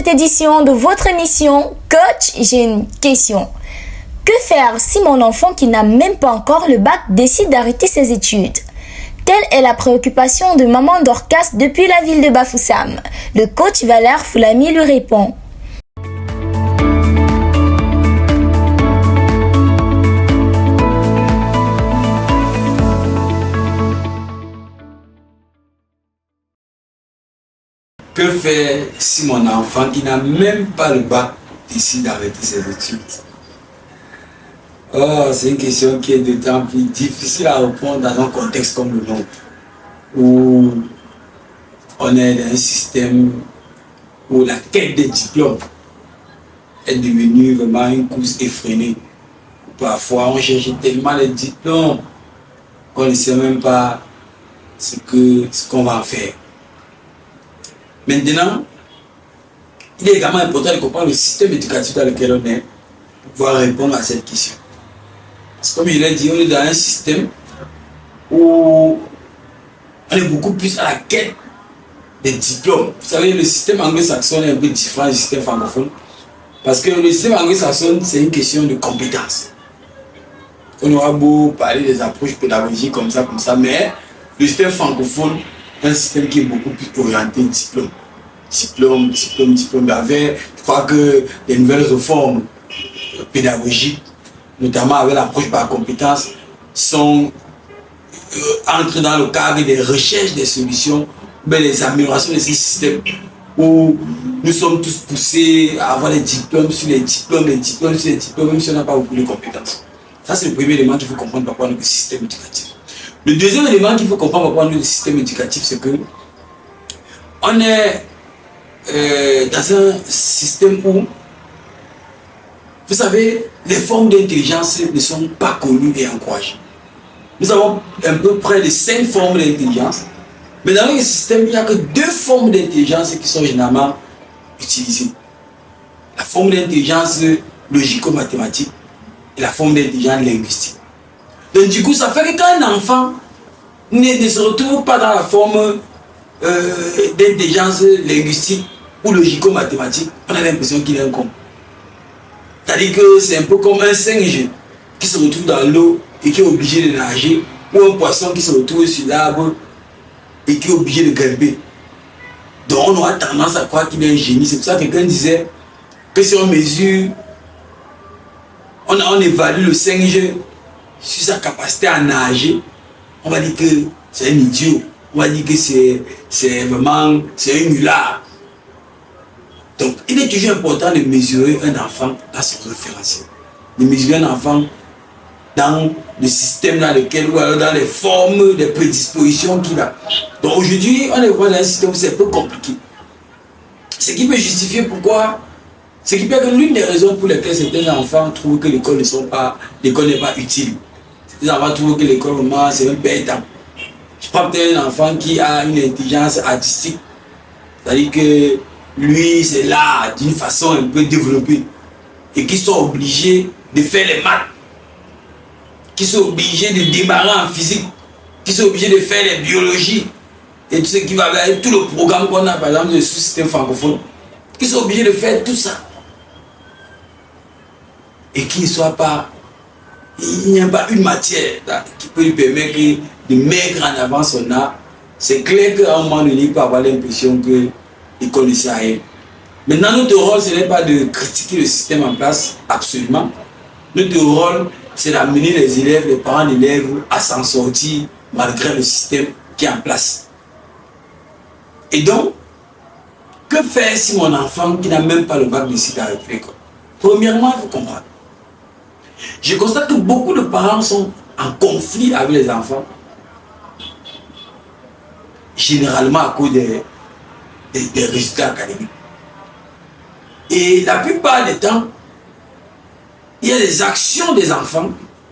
cette édition de votre émission Coach, j'ai une question. Que faire si mon enfant qui n'a même pas encore le bac décide d'arrêter ses études? Telle est la préoccupation de maman Dorcas depuis la ville de Bafoussam. Le coach Valère Foulami lui répond. Que faire si mon enfant qui n'a même pas le bac décide d'arrêter ses études? Oh, c'est une question qui est d'autant plus difficile à répondre dans un contexte comme le nôtre, où on est dans un système où la quête des diplômes est devenue vraiment une course effrénée. Parfois, on cherche tellement les diplômes qu'on ne sait même pas ce qu'on va en faire. Maintenant, il est également important de comprendre le système éducatif dans lequel on est pour pouvoir répondre à cette question. Parce que comme je l'ai dit, on est dans un système où on est beaucoup plus à la quête des diplômes. Vous savez, le système anglo-saxon est un peu différent du système francophone. Parce que le système anglo-saxon, c'est une question de compétences. On aura beau parler des approches pédagogiques comme ça, mais le système francophone, un système qui est beaucoup plus orienté diplôme. Diplôme. Je crois que les nouvelles réformes pédagogiques, notamment avec l'approche par compétences, entrent dans le cadre des recherches des solutions, mais les améliorations de ces systèmes où nous sommes tous poussés à avoir des diplômes sur les diplômes, même si on n'a pas beaucoup de compétences. Ça, c'est le premier élément qu'il faut comprendre par rapport à notre système éducatif. Le deuxième élément qu'il faut comprendre par rapport à notre système éducatif, c'est que on est dans un système où, vous savez, les formes d'intelligence ne sont pas connues et encouragées. Nous avons à peu près de 5 formes d'intelligence, mais dans le système, il n'y a que 2 formes d'intelligence qui sont généralement utilisées. La forme d'intelligence logico-mathématique et la forme d'intelligence linguistique. Donc du coup, ça fait que quand un enfant ne se retrouve pas dans la forme d'intelligence linguistique ou logico-mathématique, on a l'impression qu'il est un con. C'est-à-dire que c'est un peu comme un singe qui se retrouve dans l'eau et qui est obligé de nager, ou un poisson qui se retrouve sur l'arbre et qui est obligé de grimper. Donc on aura tendance à croire qu'il est un génie. C'est pour ça que quelqu'un disait que si on mesure, on évalue le singe sur sa capacité à nager, on va dire que c'est un idiot. On va dire que c'est vraiment un nulard. Donc, il est toujours important de mesurer un enfant dans son référentiel. De mesurer un enfant dans le système dans lequel, ou alors dans les formes, les prédispositions qu'il a. Donc aujourd'hui, on est vraiment dans un système où c'est un peu compliqué. Ce qui peut justifier pourquoi, ce qui peut être l'une des raisons pour lesquelles certains enfants trouvent que l'école n'est pas utile. Certains enfants trouvent que l'école, c'est un bête. Je prends peut-être un enfant qui a une intelligence artistique. C'est-à-dire que lui, c'est là d'une façon un peu développée. Et qui sont obligés de faire les maths. Qui sont obligés de démarrer en physique. Qui sont obligés de faire les biologies. Et tout ce qui va avec tout le programme qu'on a, par exemple, sous système francophone. Qui sont obligés de faire tout ça. Et qui ne soit pas... Il n'y a pas une matière là, qui peut lui permettre de mettre en avant son art. C'est clair qu'à un moment donné, il peut avoir l'impression que l'école ne sert à rien. Maintenant, notre rôle, ce n'est pas de critiquer le système en place, absolument. Notre rôle, c'est d'amener les élèves, les parents d'élèves à s'en sortir malgré le système qui est en place. Et donc, que faire si mon enfant qui n'a même pas le bac décide d'arrêter l'école? Premièrement, il faut comprendre. Je constate que beaucoup de parents sont en conflit avec les enfants, généralement à cause des résultats académiques. Et la plupart des temps, il y a des actions des enfants.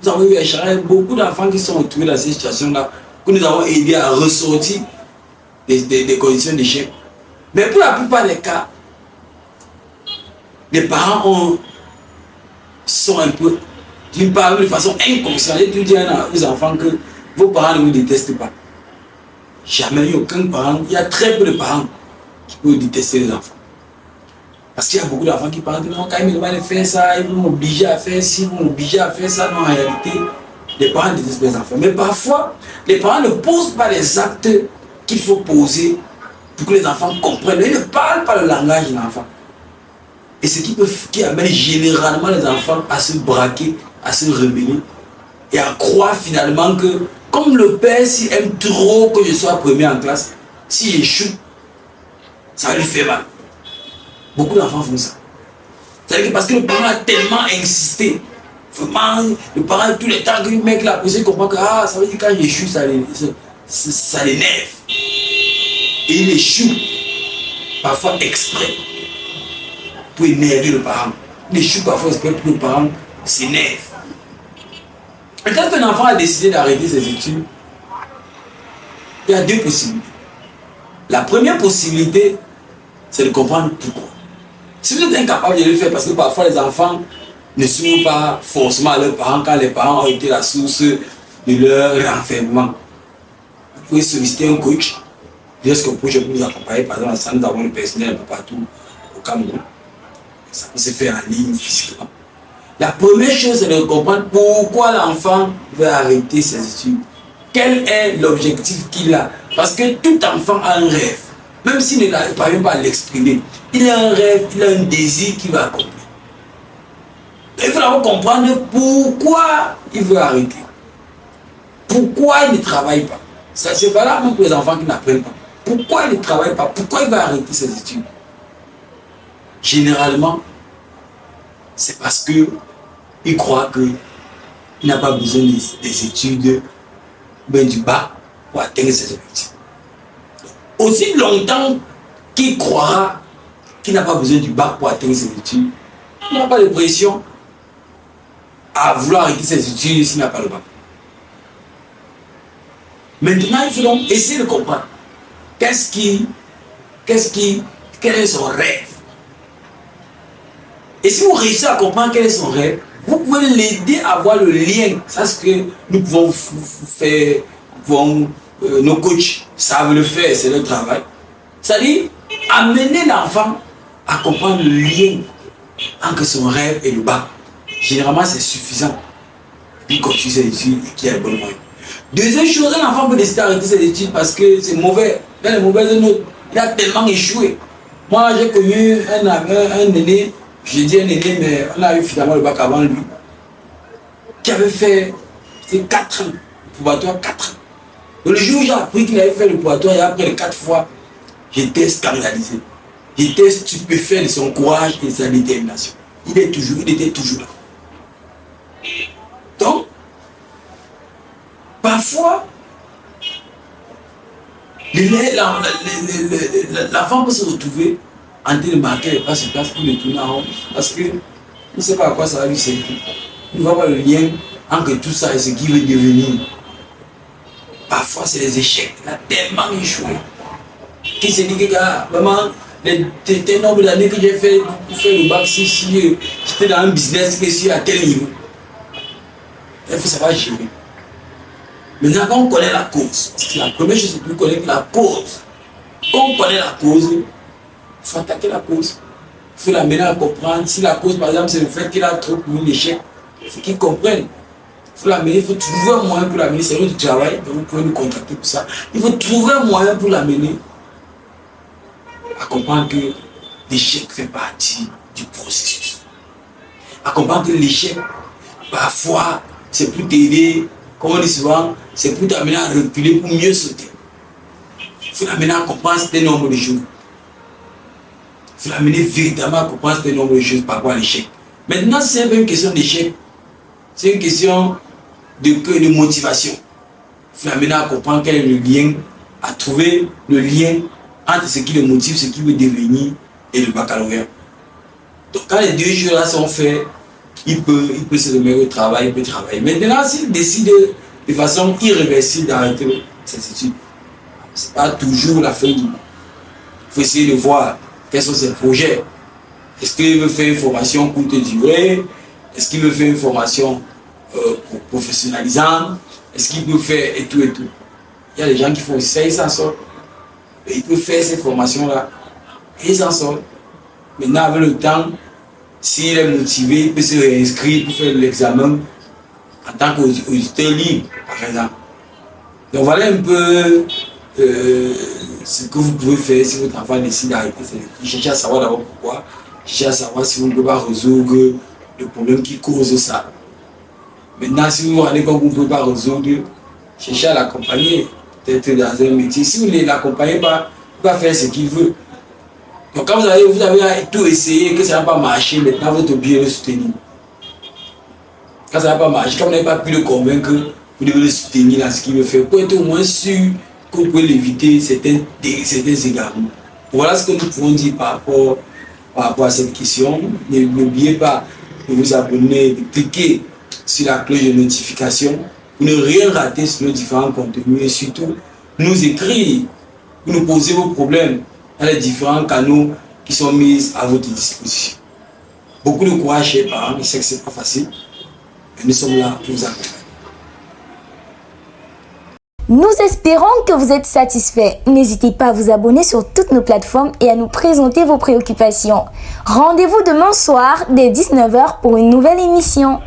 Nous avons eu à Charles beaucoup d'enfants qui sont retrouvés dans cette situation-là, que nous avons aidé à ressortir des conditions d'échec. Mais pour la plupart des cas, les parents sont un peu, d'une part, de façon inconsciente. Et tu dis aux enfants que vos parents ne vous détestent pas. Jamais il n'y a aucun parent, il y a très peu de parents qui peuvent détester les enfants. Parce qu'il y a beaucoup d'enfants qui pensent que non, quand ils me demandent de faire ça, ils vont m'obliger à faire ci, ils vont m'obliger à faire ça. Non, en réalité, les parents détestent les enfants. Mais parfois, les parents ne posent pas les actes qu'il faut poser pour que les enfants comprennent. Ils ne parlent pas le langage de l'enfant. Et ce qui amène généralement les enfants à se braquer, à se rebeller et à croire finalement que, comme le père s'il aime trop que je sois premier en classe, si j'échoue, ça va lui faire mal. Beaucoup d'enfants font ça. C'est-à-dire que parce que le parent a tellement insisté, vraiment, le parent, tous les temps que le mec l'a posé, comprend que ah, ça veut dire que quand j'échoue, ça l'énerve. Et il échoue, parfois exprès, pour énerver le parent. Il échoue parfois exprès pour que le parent s'énerve. Et quand un enfant a décidé d'arrêter ses études, il y a deux possibilités. La première possibilité, c'est de comprendre pourquoi. Si vous êtes incapable de le faire, parce que parfois les enfants ne s'ouvrent pas forcément à leurs parents quand les parents ont été la source de leur renfermement, vous pouvez solliciter un coach. Lorsque le coach peut vous accompagner, par exemple, sans nous avons le personnel un peu partout au Cameroun. Ça peut se faire en ligne physiquement. La première chose, c'est de comprendre pourquoi l'enfant veut arrêter ses études. Quel est l'objectif qu'il a? Parce que tout enfant a un rêve. Même s'il ne parvient pas à l'exprimer, il a un rêve, il a un désir qu'il va accomplir. Il faut d'abord comprendre pourquoi il veut arrêter. Pourquoi il ne travaille pas. C'est valable même pour les enfants qui n'apprennent pas. Pourquoi il ne travaille pas? Pourquoi il va arrêter ses études? Généralement, c'est parce qu'il croit qu'il n'a pas besoin des études, mais du bac pour atteindre ses objectifs. Aussi longtemps qu'il croira qu'il n'a pas besoin du bac pour atteindre ses études, il n'a pas de pression à vouloir arrêter ses études s'il n'a pas le bac. Maintenant, il faut donc essayer de comprendre quel est son rêve. Et si vous réussissez à comprendre quel est son rêve, vous pouvez l'aider à voir le lien. C'est ce que nous pouvons faire, nos coachs savent le faire, c'est leur travail. C'est-à-dire amener l'enfant à comprendre le lien entre son rêve et le bac. Généralement, c'est suffisant. Puis continue ses études et qu'il y a le bon moyen. Deuxième chose, un enfant peut décider d'arrêter ses études parce que c'est mauvais. Dans les mauvaises notes, il a tellement échoué. Moi, j'ai connu un aîné, je dis un aîné, mais on a eu finalement le bac avant lui, qui avait fait 4 ans, le probatoire 4 ans. Donc, le jour où j'ai appris qu'il avait fait le probatoire, et après les 4 fois, j'étais scandalisé. J'étais stupéfait de son courage et de sa détermination. Il était toujours là. Donc, parfois, l'enfant peut se retrouver en train de marquer les pas sur place pour le tourner en rond parce qu'il ne sait pas à quoi ça va lui servir. Il ne voit pas le lien entre tout ça et ce qu'il veut devenir. Parfois, c'est les échecs. Il a tellement échoué qu'il s'est dit que, vraiment, les nombre d'années que j'ai fait pour faire le bac, si j'étais dans un business que je suis à tel niveau. Il faut savoir gérer. Maintenant, quand on connaît la cause, parce que la première chose, c'est de connaître la cause. Quand on connaît la cause, il faut attaquer la cause. Il faut l'amener à comprendre. Si la cause, par exemple, c'est le fait qu'il a trop pour l'échec, il faut qu'il comprenne. Il faut l'amener, il faut trouver un moyen pour l'amener. C'est du travail, donc vous pouvez nous contacter pour ça. Il faut trouver un moyen pour l'amener à comprendre que l'échec fait partie du processus. À comprendre que l'échec, parfois, c'est pour t'aider. Comme on dit souvent, c'est pour t'amener à reculer pour mieux sauter. Il faut l'amener à comprendre un nombre de choses. Il faut l'amener véritablement à comprendre un nombre de choses par rapport à l'échec. Maintenant, c'est pas une question d'échec, c'est une question de motivation. Il faut l'amener à comprendre quel est le lien, à trouver le lien entre ce qui le motive, ce qu'il veut devenir et le baccalauréat. Donc, quand les deux choses-là sont faites, il peut se remettre au travail, il peut travailler. Maintenant, s'il décide de façon irréversible d'arrêter ses études, ce n'est pas toujours la fin du monde. Il faut essayer de voir quels sont ses projets. Est-ce qu'il veut faire une formation courte durée? Est-ce qu'il veut faire une formation professionnalisante? Est-ce qu'il peut faire et tout et tout? Il y a des gens qui font ça, ils s'en sortent. Et ils peuvent faire ces formations-là et ils s'en sortent. Maintenant, avec le temps, s'il est motivé, il peut se réinscrire pour faire l'examen en tant qu'auditeur libre, par exemple. Donc voilà un peu ce que vous pouvez faire si votre enfant décide d'arrêter ses études. Cherchez à savoir d'abord pourquoi. Cherchez à savoir si vous ne pouvez pas résoudre le problème qui cause ça. Maintenant, si vous vous rendez compte que vous ne pouvez pas résoudre, cherchez à l'accompagner, peut-être dans un métier. Si vous ne l'accompagnez pas, il va faire ce qu'il veut. Donc quand vous avez tout essayé, que ça n'a pas marché, maintenant vous êtes obligé de le soutenir. Quand ça n'a pas marché, quand vous n'avez pas pu le convaincre, vous devez le soutenir dans ce qu'il veut faire, pour être au moins sûr que vous pouvez l'éviter certains égarements. Voilà ce que nous pouvons dire par rapport à cette question. N'oubliez pas de vous abonner, de cliquer sur la cloche de notification pour ne rien rater sur nos différents contenus et surtout nous écrire pour nous poser vos problèmes dans les différents canaux qui sont mis à votre disposition. Beaucoup de courage, chers parents. Je sais que ce n'est pas facile, mais nous sommes là pour vous accompagner. Nous espérons que vous êtes satisfaits. N'hésitez pas à vous abonner sur toutes nos plateformes et à nous présenter vos préoccupations. Rendez-vous demain soir dès 19 h pour une nouvelle émission.